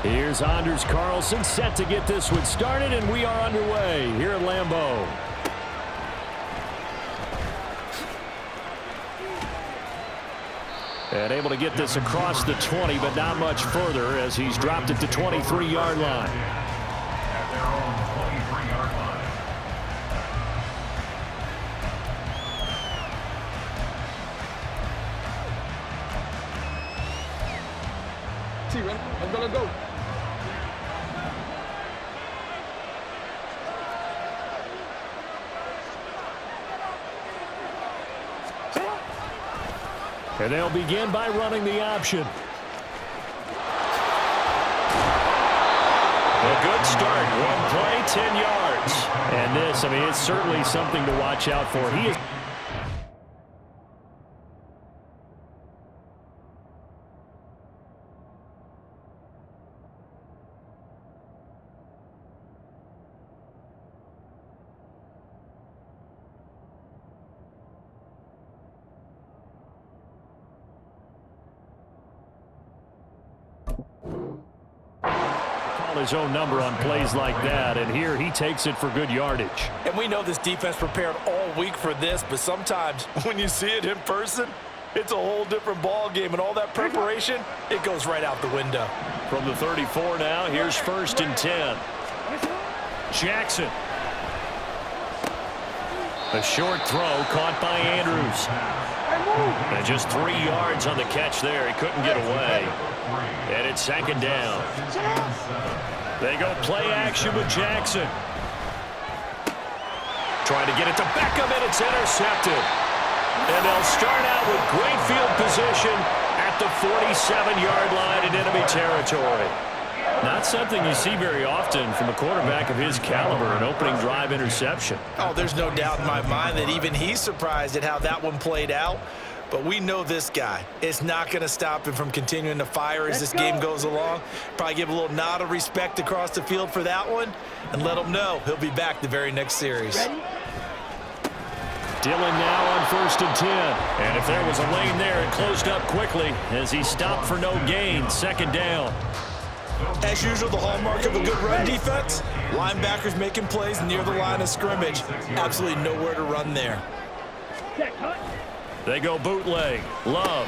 Here's Anders Carlson set to get this one started, and we are underway here at Lambeau. And able to get this across the 20, but not much further as he's dropped it to 23-yard line. At their own 23-yard line. Ready? Let's go. And they'll begin by running the option. A good start. One play, 10 yards. And this, I mean, it's certainly something to watch out for. He is... his own number on plays like that, and here he takes it for good yardage. And we know this defense prepared all week for this, but sometimes when you see it in person, it's a whole different ball game, and all that preparation, it goes right out the window. From the 34 now, here's 1st and 10. Jackson. A short throw caught by Andrews. And just 3 yards on the catch there. He couldn't get away. And it's 2nd down. They go play action with Jackson. Trying to get it to Beckham, and it's intercepted. And they'll start out with great field position at the 47-yard line in enemy territory. Not something you see very often from a quarterback of his caliber, an opening drive interception. Oh, there's no doubt in my mind that even he's surprised at how that one played out. But we know this guy. It's not going to stop him from continuing to fire as this game goes along. Probably give a little nod of respect across the field for that one and let him know he'll be back the very next series. Dillon now on 1st and 10. And if there was a lane there, it closed up quickly as he stopped for no gain. 2nd down. As usual, the hallmark of a good run defense, linebackers making plays near the line of scrimmage. Absolutely nowhere to run there. They go bootleg. Love.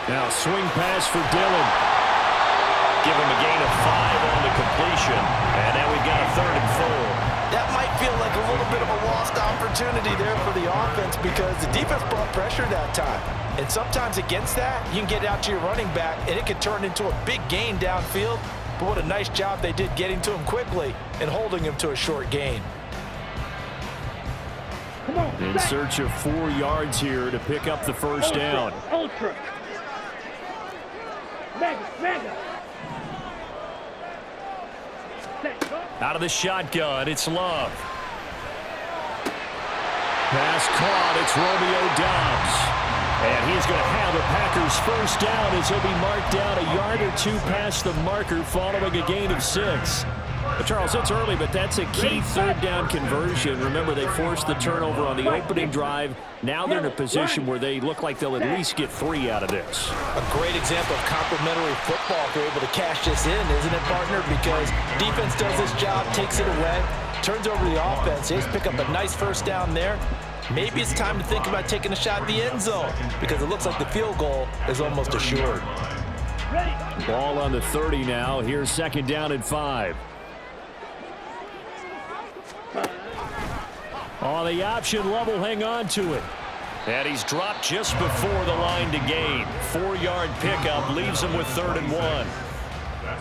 Now swing pass for Dillon. Give him a gain of 5 on the completion. And now we've got a 3rd and 4. That might feel like a little bit of a lost opportunity there for the offense because the defense brought pressure that time. And sometimes against that, you can get out to your running back, and it can turn into a big gain downfield. But what a nice job they did getting to him quickly and holding him to a short gain. In search of 4 yards here to pick up the 1st down. Ultra. Mega. Out of the shotgun, it's Love. Pass caught, it's Romeo Doubs. And he's going to have the Packers 1st down as he'll be marked down a yard or 2 past the marker following a gain of 6. But Charles, it's early, but that's a key 3rd down conversion. Remember, they forced the turnover on the opening drive. Now they're in a position where they look like they'll at least get 3 out of this. A great example of complementary football if they're able to cash this in, isn't it, partner? Because defense does this job, takes it away, turns over the offense. They just pick up a nice 1st down there. Maybe it's time to think about taking a shot at the end zone because it looks like the field goal is almost assured. Ball on the 30 now. Here's 2nd down and 5. On the option, Love will hang on to it. And he's dropped just before the line to gain. 4-yard pickup leaves him with 3rd and 1.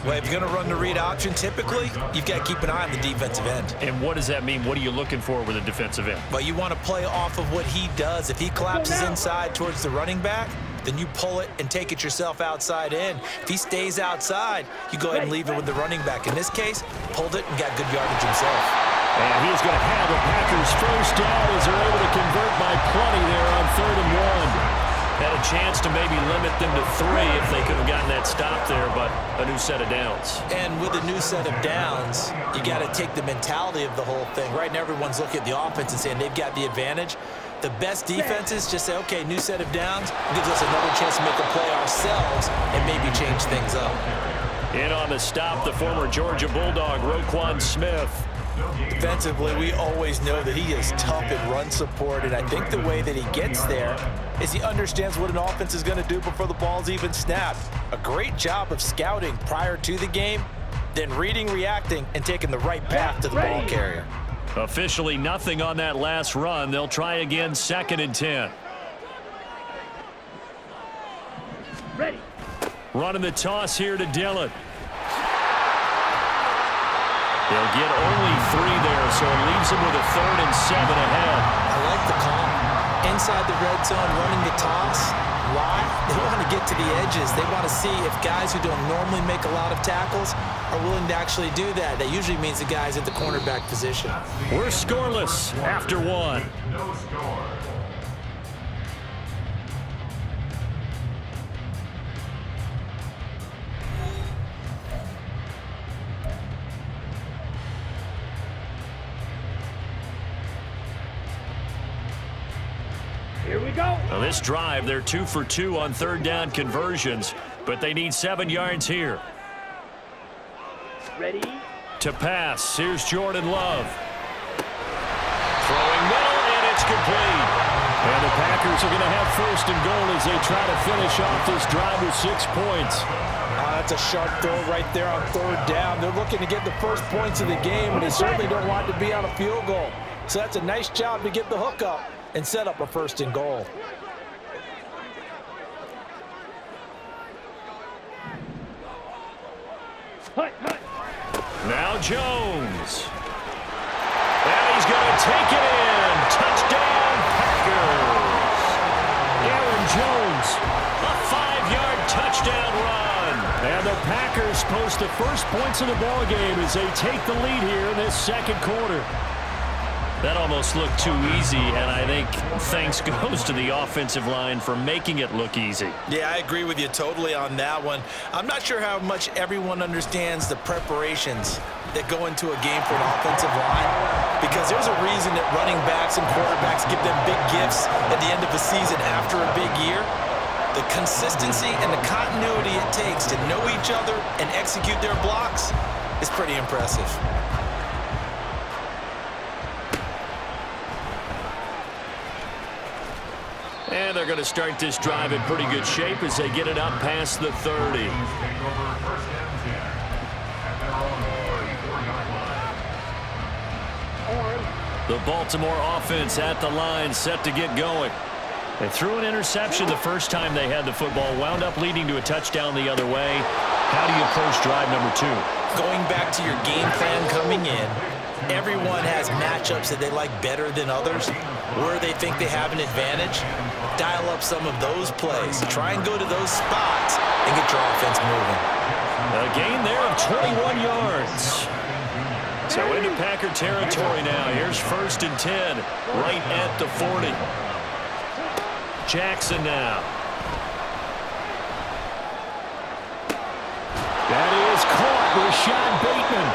Well, if you're going to run the read option, typically, you've got to keep an eye on the defensive end. And what does that mean? What are you looking for with a defensive end? Well, you want to play off of what he does. If he collapses inside towards the running back, then you pull it and take it yourself outside in. If he stays outside, you go ahead and leave it with the running back. In this case, pulled it and got good yardage himself. And he's going to have the Packers 1st down as they're able to convert by plenty there on 3rd and 1. Had a chance to maybe limit them to 3 if they could have gotten that stop there, but a new set of downs. And with a new set of downs, you got to take the mentality of the whole thing. Right now, everyone's looking at the offense and saying they've got the advantage. The best defenses just say, okay, new set of downs, gives us another chance to make a play ourselves and maybe change things up. In on the stop, the former Georgia Bulldog, Roquan Smith. Defensively, we always know that he is tough in run support, and I think the way that he gets there is he understands what an offense is going to do before the ball's even snapped. A great job of scouting prior to the game, then reading, reacting, and taking the right path to the ball carrier. Officially nothing on that last run. They'll try again, 2nd and 10. Ready. Running the toss here to Dillon. They'll get only 3 there, so it leaves them with a 3rd and 7 ahead. I like the call. Inside the red zone, running the toss. Why? They want to get to the edges. They want to see if guys who don't normally make a lot of tackles are willing to actually do that. That usually means the guys at the cornerback position. We're scoreless after 1. No score. Here we go. Now this drive, they're 2 for 2 on 3rd down conversions, but they need 7 yards here. Ready. To pass, here's Jordan Love. Throwing middle, and it's complete. And the Packers are going to have 1st and goal as they try to finish off this drive with 6 points. That's a sharp throw right there on 3rd down. They're looking to get the first points of the game, and they certainly don't want to be on a field goal. So that's a nice job to get the hook up and set up a 1st and goal. Now Jones. And he's going to take it in. Touchdown, Packers. Aaron Jones, a 5-yard touchdown run. And the Packers post the first points of the ballgame as they take the lead here in this 2nd quarter. That almost looked too easy, and I think thanks goes to the offensive line for making it look easy. Yeah, I agree with you totally on that one. I'm not sure how much everyone understands the preparations that go into a game for an offensive line, because there's a reason that running backs and quarterbacks give them big gifts at the end of the season after a big year. The consistency and the continuity it takes to know each other and execute their blocks is pretty impressive. And they're going to start this drive in pretty good shape as they get it up past the 30. Take over 1st and 10. At their own 34-yard line. The Baltimore offense at the line, set to get going. They threw an interception the first time they had the football, wound up leading to a touchdown the other way. How do you approach drive number 2? Going back to your game plan coming in, everyone has matchups that they like better than others, where they think they have an advantage. Dial up some of those plays. Try and go to those spots and get your offense moving. A gain there of 21 yards. So into Packer territory now. Here's 1st and 10, right at the 40. Jackson now. That is caught. Rashad Bateman.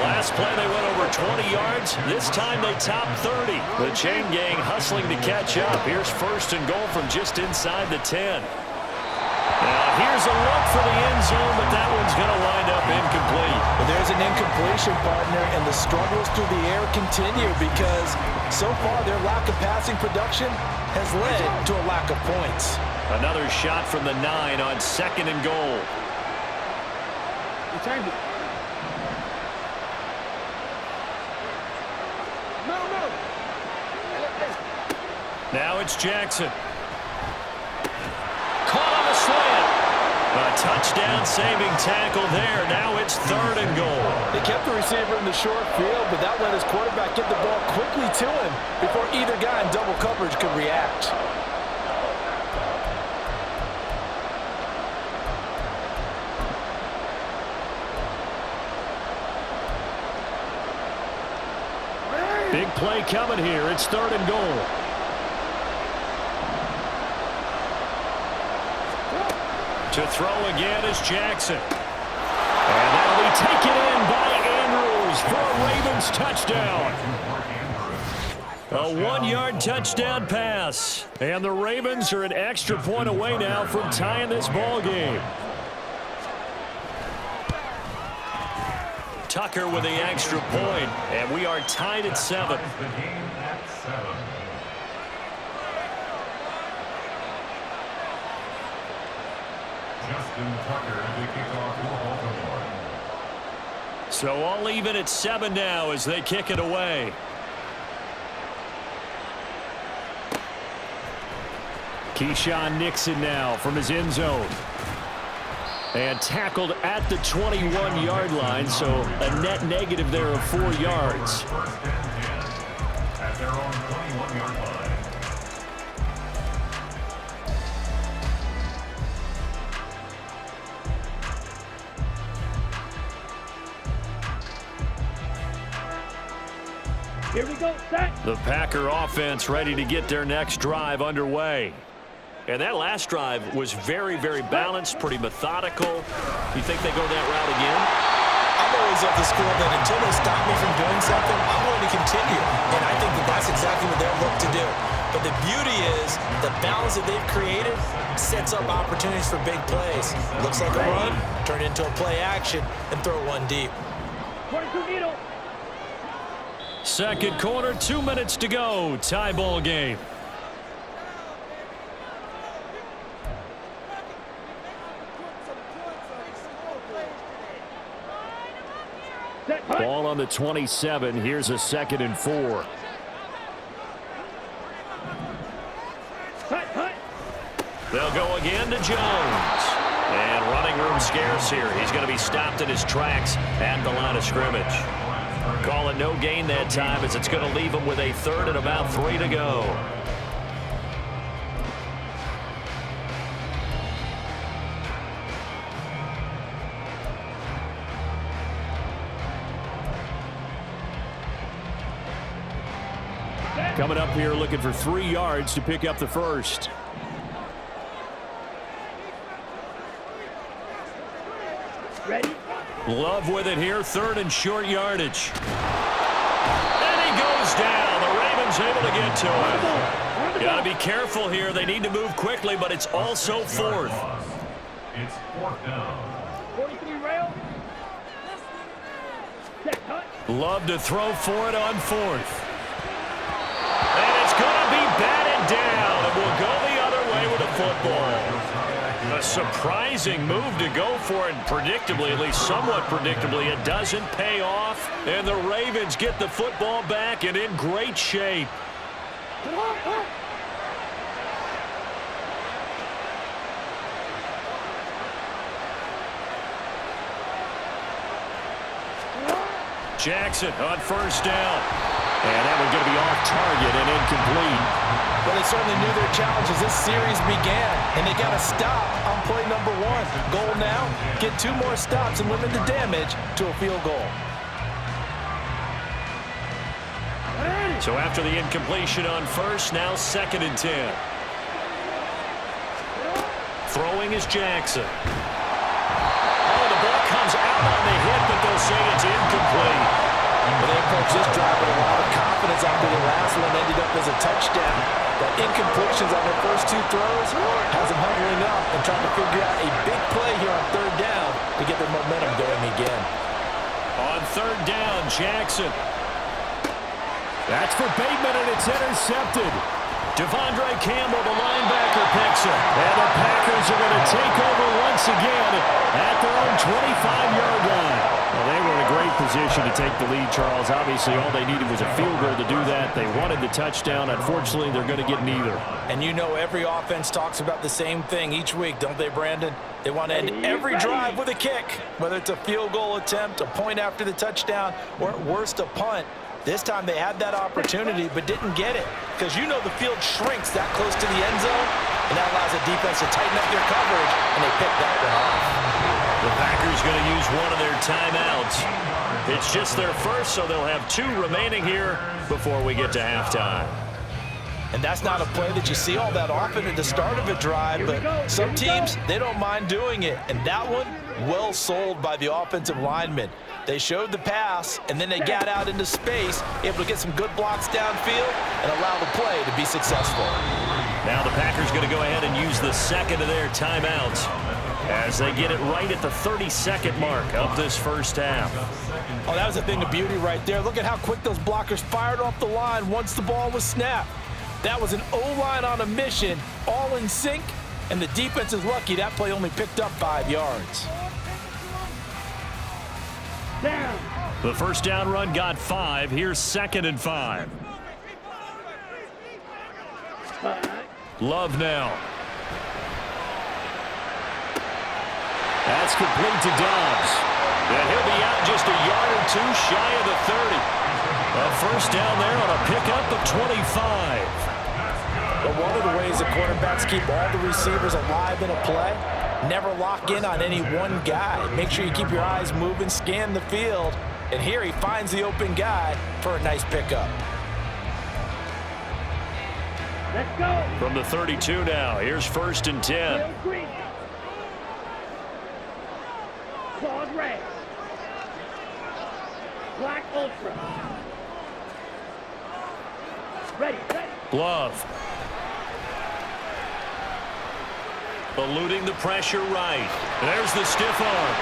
Last play they went over 20 yards. This time they top 30. The chain gang hustling to catch up. Here's 1st and goal from just inside the 10. Now here's a look for the end zone, but that one's going to wind up incomplete. Well, there's an incompletion, partner, and the struggles through the air continue because so far their lack of passing production has led to a lack of points. Another shot from the 9 on 2nd and goal. Change it. Now it's Jackson. Caught on a slant. A touchdown-saving tackle there. Now it's 3rd and goal. They kept the receiver in the short field, but that let his quarterback get the ball quickly to him before either guy in double coverage could react. Big play coming here. It's 3rd and goal. To throw again is Jackson. And that'll be taken in by Andrews for a Ravens touchdown. A 1-yard touchdown pass. And the Ravens are an extra point away now from tying this ball game. Tucker with the extra point, and we are tied at 7. The game at 7. Justin Tucker, the kickoff for Baltimore. So all even at 7 now as they kick it away. Keyshawn Nixon now from his end zone. And tackled at the 21-yard line, so a net negative there of 4 yards. First and 10 at their own 21-yard line. Here we go, set. The Packer offense ready to get their next drive underway. And that last drive was very, very balanced, pretty methodical. You think they go that route again? I'm always of the school that until they stop me from doing something, I'm going to continue. And I think that that's exactly what they're looking to do. But the beauty is the balance that they've created sets up opportunities for big plays. Looks like a run, turn it into a play action, and throw one deep. 22 needle. Second quarter, 2 minutes to go. Tie ball game. Ball on the 27. Here's a 2nd and 4. They'll go again to Jones. And running room scarce here. He's going to be stopped in his tracks at the line of scrimmage. Call it no gain that time as it's going to leave him with a 3rd and about 3 to go. Coming up here looking for 3 yards to pick up the first. Ready? Love with it here, 3rd and short yardage. And he goes down. The Ravens able to get to him. Got to be careful here. They need to move quickly, but it's also 4th. It's 4th down. 43 rail. Set, cut. Love to throw for it on 4th. And it's going to be batted down, and we'll go the other way with the football. A surprising move to go for it, predictably, at least somewhat predictably. It doesn't pay off, and the Ravens get the football back and in great shape. Jackson on 1st down. And that one's going to be off target and incomplete. Well, they certainly knew their challenge as this series began, and they got to stop on play number 1. Goal now, get 2 more stops and limit the damage to a field goal. So after the incompletion on 1st, now 2nd and 10. Throwing is Jackson. Oh, the ball comes out on the hit, but they'll say it's incomplete. Well, they approached this drive with a lot of confidence after the last one ended up as a touchdown. But incompletions on their first 2 throws has them huddling up and trying to figure out a big play here on 3rd down to get their momentum going again. On 3rd down, Jackson. That's for Bateman, and it's intercepted. Devondre Campbell, the linebacker, picks it. And the Packers are going to take over once again at their own 25-yard line. Well, they were in a great position to take the lead, Charles. Obviously, all they needed was a field goal to do that. They wanted the touchdown. Unfortunately, they're going to get neither. And you know every offense talks about the same thing each week, don't they, Brandon? They want to end every drive with a kick, whether it's a field goal attempt, a point after the touchdown, or at worst a punt. This time they had that opportunity but didn't get it because you know the field shrinks that close to the end zone, and that allows the defense to tighten up their coverage, and they picked that one off. The Packers going to use one of their timeouts. It's just their first, so they'll have 2 remaining here before we get to halftime. And that's not a play that you see all that often at the start of a drive, but some teams, they don't mind doing it. And that one, well sold by the offensive linemen. They showed the pass, and then they got out into space, able to get some good blocks downfield and allow the play to be successful. Now the Packers going to go ahead and use the second of their timeouts as they get it right at the 32nd mark of this first half. Oh, that was a thing of beauty right there. Look at how quick those blockers fired off the line once the ball was snapped. That was an O-line on a mission, all in sync, and the defense is lucky that play only picked up 5 yards. Down. The first down run got 5. Here's 2nd and 5. Love now. That's complete to Dobbs. And he'll be out just a yard or two shy of the 30. A first down there on a pickup of 25. But one of the ways that quarterbacks keep all the receivers alive in a play, never lock in on any one guy. Make sure you keep your eyes moving, scan the field, and here he finds the open guy for a nice pickup. Let's go. From the 32 now, here's 1st and 10. Real green. Claude Ray. Black Ultra. Ready, ready. Love. Eluding the pressure right. There's the stiff arm.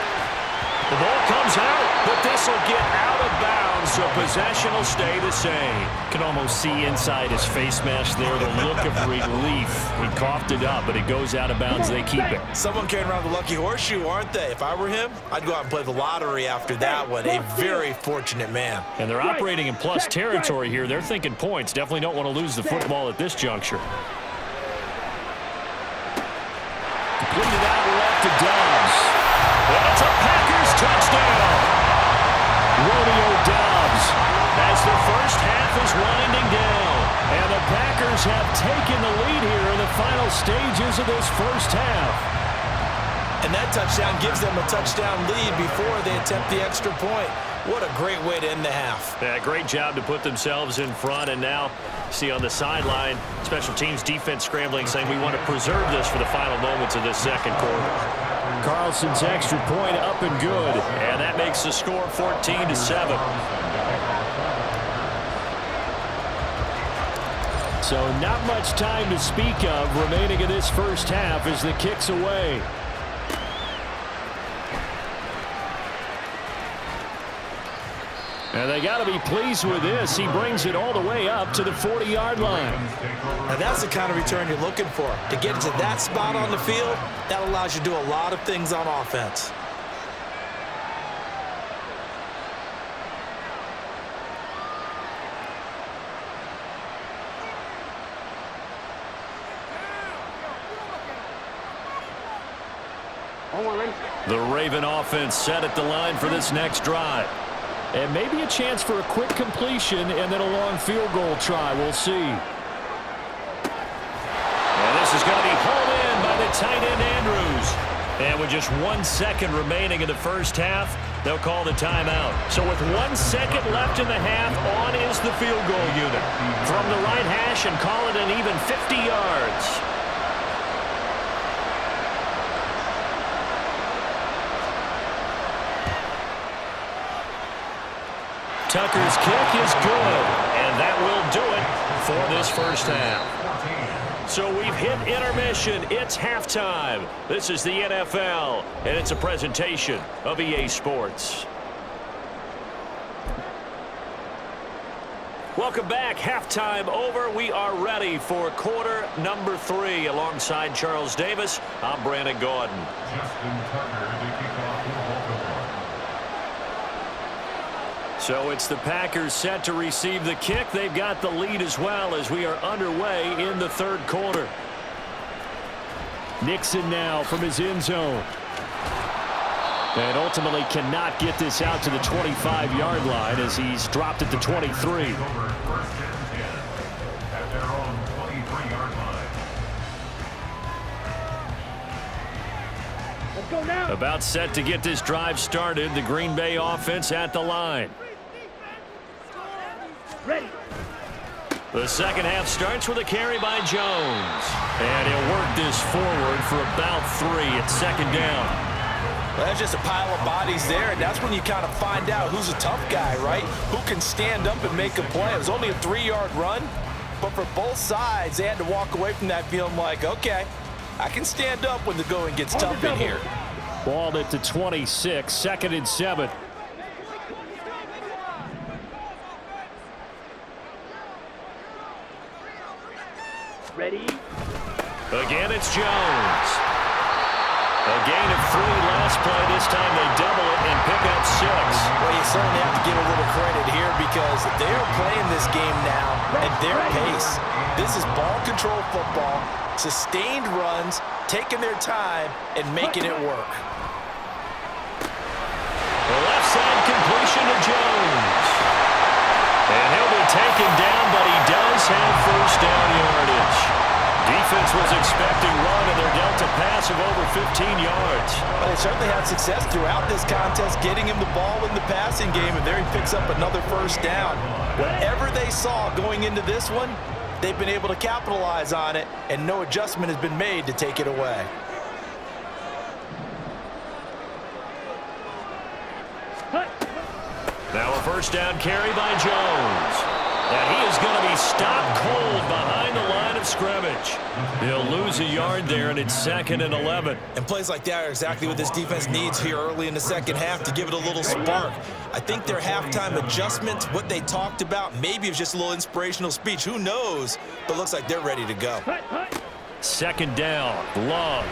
The ball comes out, but this will get out of bounds, so possession will stay the same. Can almost see inside his face mask there the look of relief. He coughed it up, but it goes out of bounds. They keep it. Someone carrying around the lucky horseshoe, aren't they? If I were him, I'd go out and play the lottery after that one. A very fortunate man. And they're operating in plus territory here. They're thinking points. Definitely don't want to lose the football at this juncture. Completed out left to Dobbs. That's a Packers touchdown. Romeo Dobbs as the first half is winding down. And the Packers have taken the lead here in the final stages of this first half. And that touchdown gives them a touchdown lead before they attempt the extra point. What a great way to end the half. Yeah, great job to put themselves in front. And now, see on the sideline, special teams defense scrambling, saying we want to preserve this for the final moments of this second quarter. Carlson's extra point up and good. And that makes the score 14-7. So not much time to speak of remaining in this first half as the kick's away. And they got to be pleased with this. He brings it all the way up to the 40-yard line. Now that's the kind of return you're looking for. To get to that spot on the field, that allows you to do a lot of things on offense. The Raven offense set at the line for this next drive. And maybe a chance for a quick completion and then a long field goal try. We'll see. And this is going to be hauled in by the tight end Andrews. And with just 1 second remaining in the first half, they'll call the timeout. So with 1 second left in the half, on is the field goal unit. From the right hash and call it an even 50 yards. Tucker's kick is good, and that will do it for this first half. So we've hit intermission. It's halftime. This is the NFL, and it's a presentation of EA Sports. Welcome back. Halftime over. We are ready for quarter number 3. Alongside Charles Davis, I'm Brandon Gordon. So it's the Packers set to receive the kick. They've got the lead as well as we are underway in the third quarter. Nixon now from his end zone. And ultimately cannot get this out to the 25-yard line as he's dropped at the 23. Let's go now. About set to get this drive started. The Green Bay offense at the line. Ready. The second half starts with a carry by Jones. And he'll work this forward for about 3 at second down. Well, that's just a pile of bodies there, and that's when you kind of find out who's a tough guy, right? Who can stand up and make a play. It was only a 3-yard run, But for both sides, they had to walk away from that feeling like, okay, I can stand up when the going gets tough in here. Ball at the 26, 2nd and 7. Ready? Again, it's Jones. A gain of 3 last play. This time they double it and pick up 6. Well, you certainly have to give a little credit here because they are playing this game now at their pace. This is ball control football, sustained runs, taking their time, and making it work. The left side completion to Jones. And he'll be taken down, but he does have first down yardage. Defense was expecting run, and they're dealt a pass of over 15 yards. Well, they certainly had success throughout this contest, getting him the ball in the passing game, and there he picks up another first down. Whatever they saw going into this one, they've been able to capitalize on it, and no adjustment has been made to take it away. Now a first down carry by Jones. And he is going to be stopped cold behind the line of scrimmage. They'll lose a yard there, and it's 2nd and 11. And plays like that are exactly what this defense needs here early in the second half to give it a little spark. I think their halftime adjustments, what they talked about, maybe it was just a little inspirational speech. Who knows? But looks like they're ready to go. 2nd down, Love.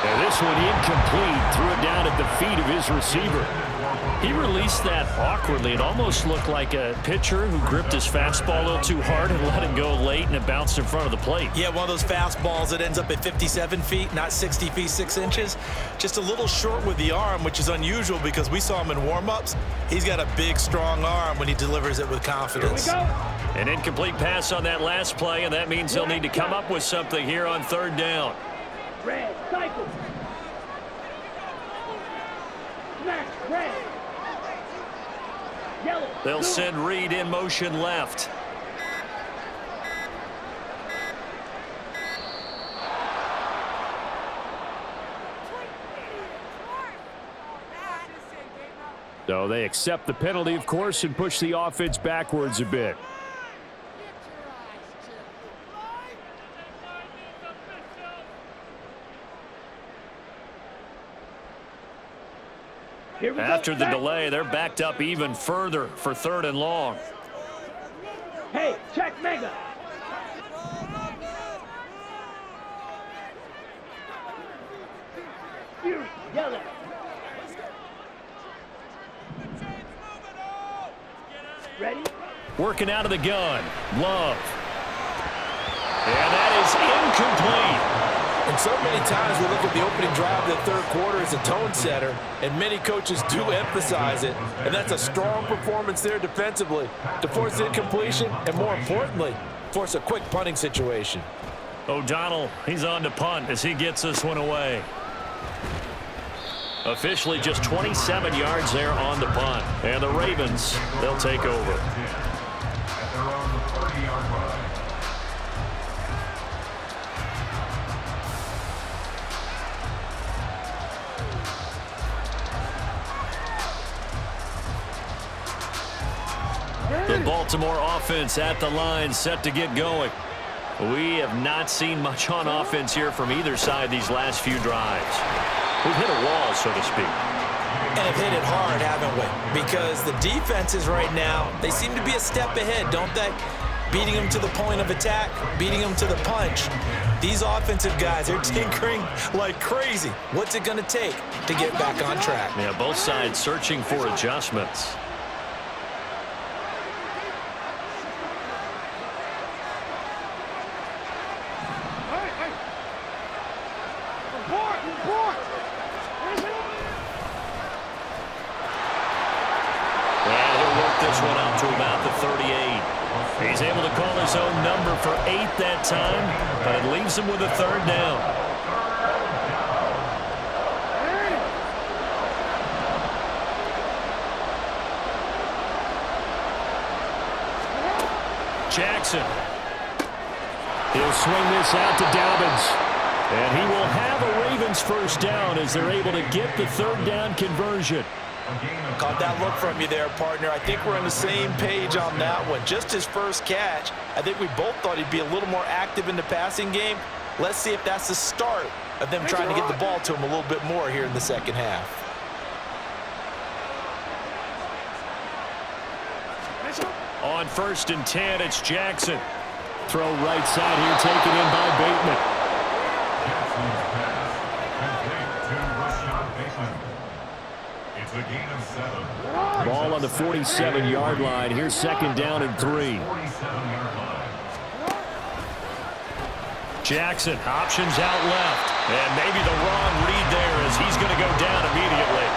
And this one incomplete. Threw it down at the feet of his receiver. He released that awkwardly. It almost looked like a pitcher who gripped his fastball a little too hard and let it go late, and it bounced in front of the plate. Yeah, one of those fastballs that ends up at 57 feet, not 60 feet, 6 inches. Just a little short with the arm, which is unusual because we saw him in warm-ups. He's got a big, strong arm when he delivers it with confidence. Here we go. An incomplete pass on that last play, and that means they'll need to come up with something here on 3rd down. Red, cycle. Smash, red. Yellow. They'll blue. send Reed in motion left. So they accept the penalty, of course, and push the offense backwards a bit. Here we go. After the delay, they're backed up even further for 3rd and long. Hey, check mega. Fury, yellow. Ready? Working out of the gun. Love. And that is incomplete. And so many times we look at the opening drive of the 3rd quarter as a tone setter, and many coaches do emphasize it, and that's a strong performance there defensively to force incompletion and, more importantly, force a quick punting situation. O'Donnell, he's on to punt as he gets this one away. Officially just 27 yards there on the punt. And the Ravens, they'll take over. At their own 30-yard line. The Baltimore offense at the line, set to get going. We have not seen much on offense here from either side these last few drives. We've hit a wall, so to speak. And have hit it hard, haven't we? Because the defenses right now, they seem to be a step ahead, don't they? Beating them to the point of attack, beating them to the punch. These offensive guys are tinkering like crazy. What's it going to take to get back on track? Yeah, both sides searching for adjustments. This one up to about the 38. He's able to call his own number for 8 that time, but it leaves him with a 3rd down. Jackson. He'll swing this out to Dobbins. And he will have a Ravens first down as they're able to get the 3rd down conversion. Caught that look from you there, partner. I think we're on the same page on that one. Just his first catch, I think we both thought he'd be a little more active in the passing game. Let's see if that's the start of them trying to get the ball to him a little bit more here in the second half. On 1st and 10, it's Jackson. Throw right side here, taken in by Bateman. Jackson's pass complete to Rashad Bateman. It's a gain of 7. Ball on the 47-yard line. Here's 2nd down and 3. 47-yard line. Jackson options out left. And maybe the wrong read there as he's going to go down immediately.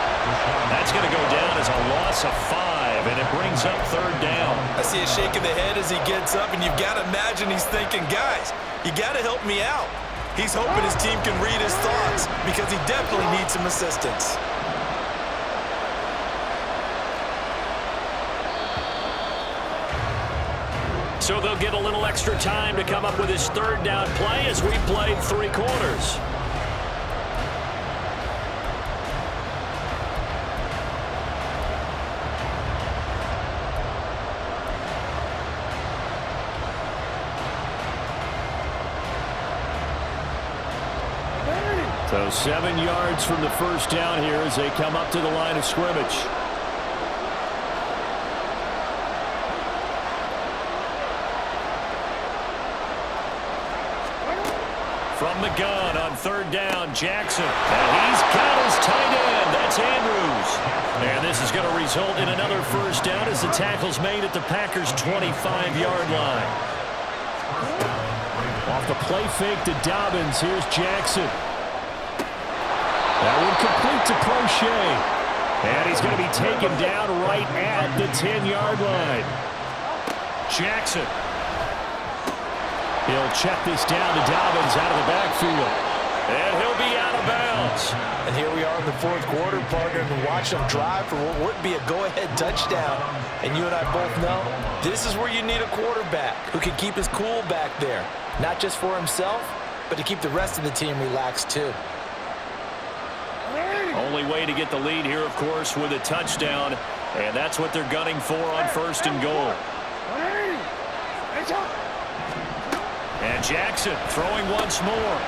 That's going to go down as a loss of 5, and it brings up 3rd down. I see a shake of the head as he gets up, and you've got to imagine he's thinking, guys, you got to help me out. He's hoping his team can read his thoughts because he definitely needs some assistance. So they'll get a little extra time to come up with his 3rd down play as we played 3 quarters. So 7 yards from the 1st down here as they come up to the line of scrimmage. From the gun on 3rd down, Jackson. And he's got his tight end. That's Andrews. And this is going to result in another 1st down as the tackle's made at the Packers' 25-yard line. Off the play fake to Dobbins. Here's Jackson. That one complete to Crochet. And he's going to be taken down right at the 10-yard line. Jackson. He'll check this down to Dobbins out of the backfield. And he'll be out of bounds. And here we are in the 4th quarter, partner, and watch them drive for what would be a go-ahead touchdown. And you and I both know this is where you need a quarterback who can keep his cool back there. Not just for himself, but to keep the rest of the team relaxed too. Only way to get the lead here, of course, with a touchdown. And that's what they're gunning for on 1st and goal. And Jackson throwing once more.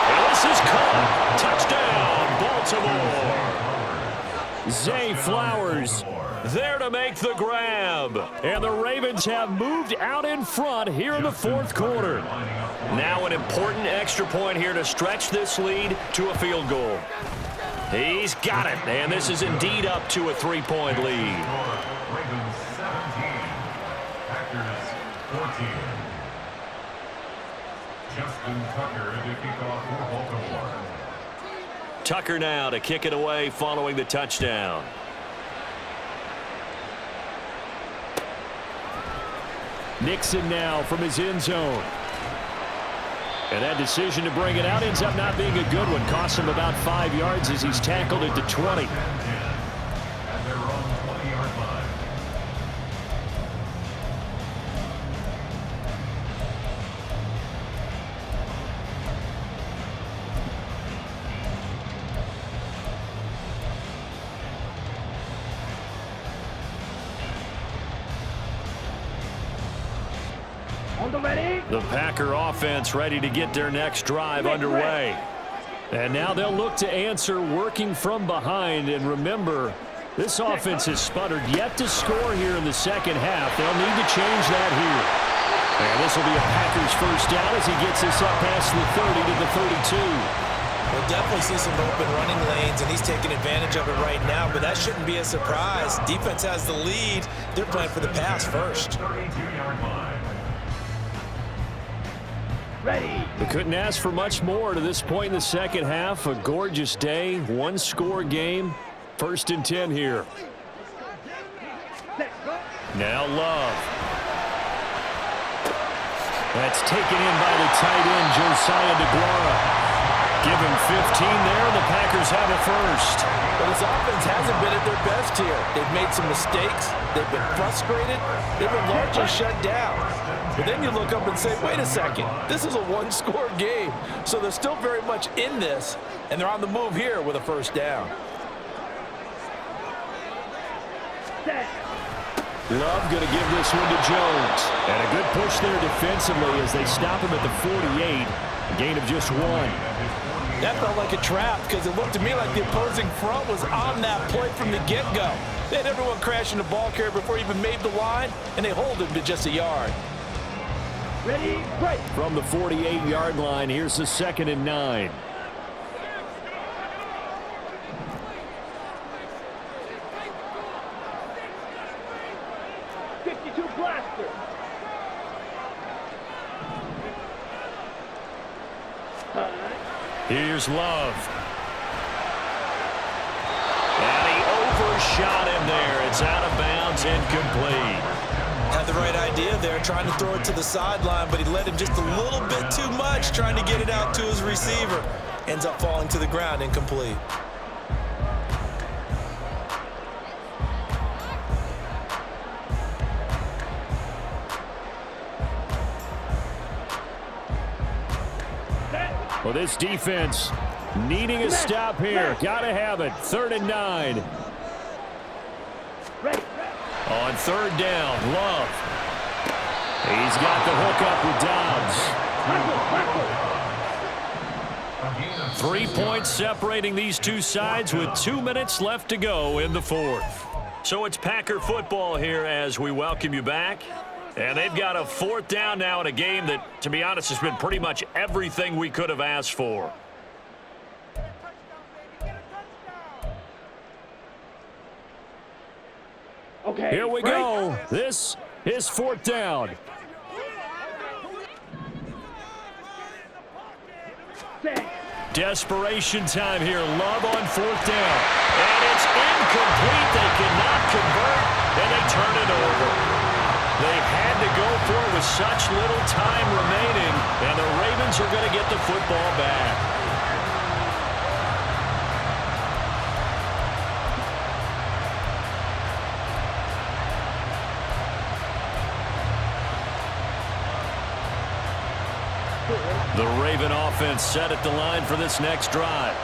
And this is caught. Touchdown, Baltimore. Zay Flowers there to make the grab. And the Ravens have moved out in front here in the 4th quarter. Now an important extra point here to stretch this lead to a field goal. He's got it. And this is indeed up to a 3-point lead. Ravens 17. Packers 14. Justin Tucker to kick off for Baltimore. Tucker now to kick it away following the touchdown. Nixon now from his end zone. And that decision to bring it out ends up not being a good one. Costs him about 5 yards as he's tackled at the 20. At their own 20-yard line. The Packer offense ready to get their next drive underway. And now they'll look to answer working from behind. And remember, this offense has sputtered yet to score here in the second half. They'll need to change that here. And this will be a Packers 1st down as he gets this up past the 30 to the 32. We'll definitely see some open running lanes, and he's taking advantage of it right now, but that shouldn't be a surprise. Defense has the lead. They're playing for the pass first. 32-yard line. Ready. They couldn't ask for much more to this point in the second half. A gorgeous day, 1-score game. 1st and 10 here. Now Love. That's taken in by the tight end, Josiah DeGuara. Give him 15 there. The Packers have a 1st. But his offense hasn't been at their best here. They've made some mistakes. They've been frustrated. They've been largely shut down. But then you look up and say, wait a second, this is a 1-score game. So they're still very much in this, and they're on the move here with a 1st down. Set. Love going to give this one to Jones. And a good push there defensively as they stop him at the 48. A gain of just 1. That felt like a trap because it looked to me like the opposing front was on that play from the get-go. They had everyone crashing the ball carrier before he even made the line, and they hold him to just a yard. Ready, break. From the 48-yard line, here's the 2nd and 9. Blaster. Here's Love. And he overshot him there. It's out of bounds, incomplete. Had the right idea there, trying to throw it to the sideline, but he let him just a little bit too much, trying to get it out to his receiver. Ends up falling to the ground, incomplete. Well, this defense needing a stop here. Got to have it. 3rd and 9. On 3rd down, Love. He's got the hook up with Dobbs. 3 points separating these two sides with 2 minutes left to go in the 4th. So it's Packer football here as we welcome you back. And they've got a 4th down now in a game that, to be honest, has been pretty much everything we could have asked for. Okay. Here we go. This is 4th down. Desperation time here. Love on 4th down. And it's incomplete. They cannot convert, and they turn it over. They had to go for it with such little time remaining, and the Ravens are going to get the football back. The Raven offense set at the line for this next drive.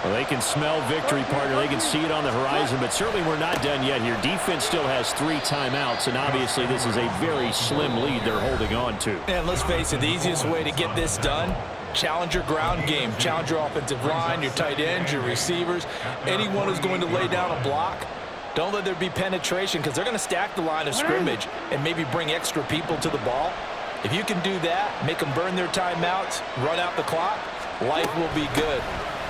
Well, they can smell victory, partner. They can see it on the horizon, but certainly we're not done yet here. Defense still has 3 timeouts, and obviously this is a very slim lead they're holding on to. And let's face it, the easiest way to get this done, challenge your ground game. Challenge your offensive line, your tight ends, your receivers, anyone who's going to lay down a block. Don't let there be penetration because they're going to stack the line of scrimmage and maybe bring extra people to the ball. If you can do that, make them burn their timeouts, run out the clock, life will be good.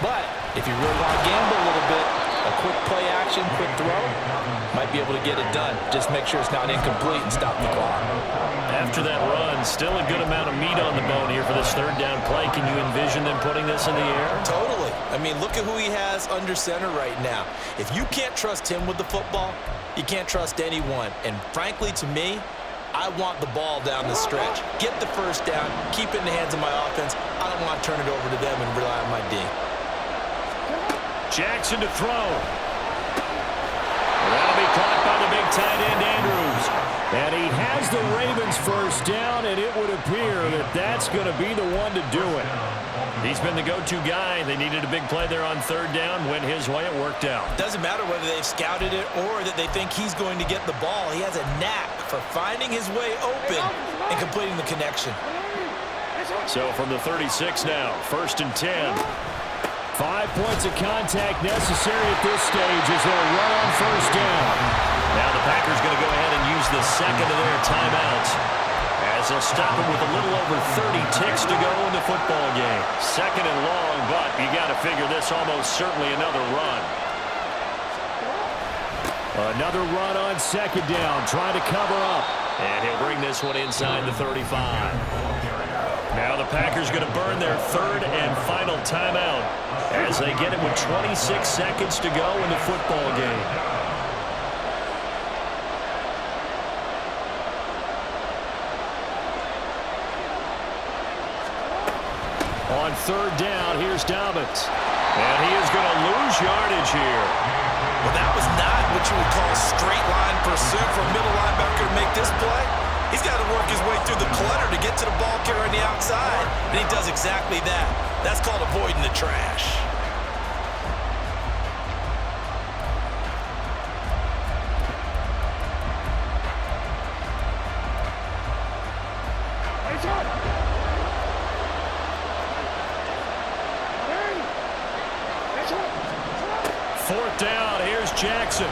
But if you really want to gamble a little bit, a quick play action, quick throw, might be able to get it done. Just make sure it's not incomplete and stop the clock. After that run, still a good amount of meat on the bone here for this 3rd down play. Can you envision them putting this in the air? Totally. I mean, look at who he has under center right now. If you can't trust him with the football, you can't trust anyone. And frankly, to me, I want the ball down the stretch. Get the 1st down, keep it in the hands of my offense. I don't want to turn it over to them and rely on my D. Jackson to throw. That'll be caught by the big tight end, Andrews. And he has the Ravens 1st down, and it would appear that that's going to be the one to do it. He's been the go-to guy. They needed a big play there on 3rd down. Went his way. It worked out. Doesn't matter whether they've scouted it or that they think he's going to get the ball. He has a knack for finding his way open and completing the connection. So from the 36 now, 1st and 10. 5 points of contact necessary at this stage as they'll run on 1st down. Now the Packers going to go ahead and use the 2nd of their timeouts as they'll stop them with a little over 30 ticks to go in the football game. 2nd and long, but you got to figure this almost certainly another run. Another run on 2nd down, trying to cover up. And he'll bring this one inside the 35. Now the Packers going to burn their 3rd and final timeout as they get it with 26 seconds to go in the football game. On 3rd down, here's Dobbins. And he is going to lose yardage here. Well, that was not what you would call straight line pursuit for a middle linebacker to make this play. He's got to work his way through the clutter to get to the ball carrier on the outside, and he does exactly that. That's called avoiding the trash. 4th down. Here's Jackson.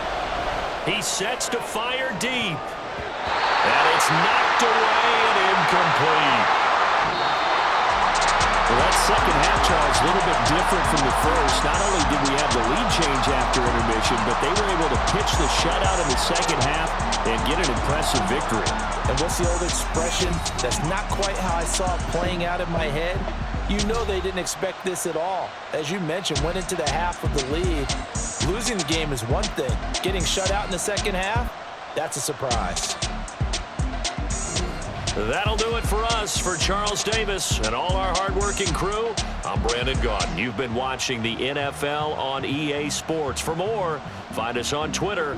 He sets to fire deep. And it's knocked away and incomplete. Well, that second half, Charles, a little bit different from the first. Not only did we have the lead change after intermission, but they were able to pitch the shutout in the second half and get an impressive victory. And what's the old expression? That's not quite how I saw it playing out in my head. You know they didn't expect this at all. As you mentioned, went into the half with the lead. Losing the game is one thing. Getting shut out in the second half, that's a surprise. That'll do it for us. For Charles Davis and all our hardworking crew, I'm Brandon Gaudin. You've been watching the NFL on EA Sports. For more, find us on Twitter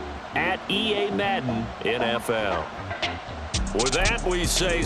@EA Madden NFL. With that, we say...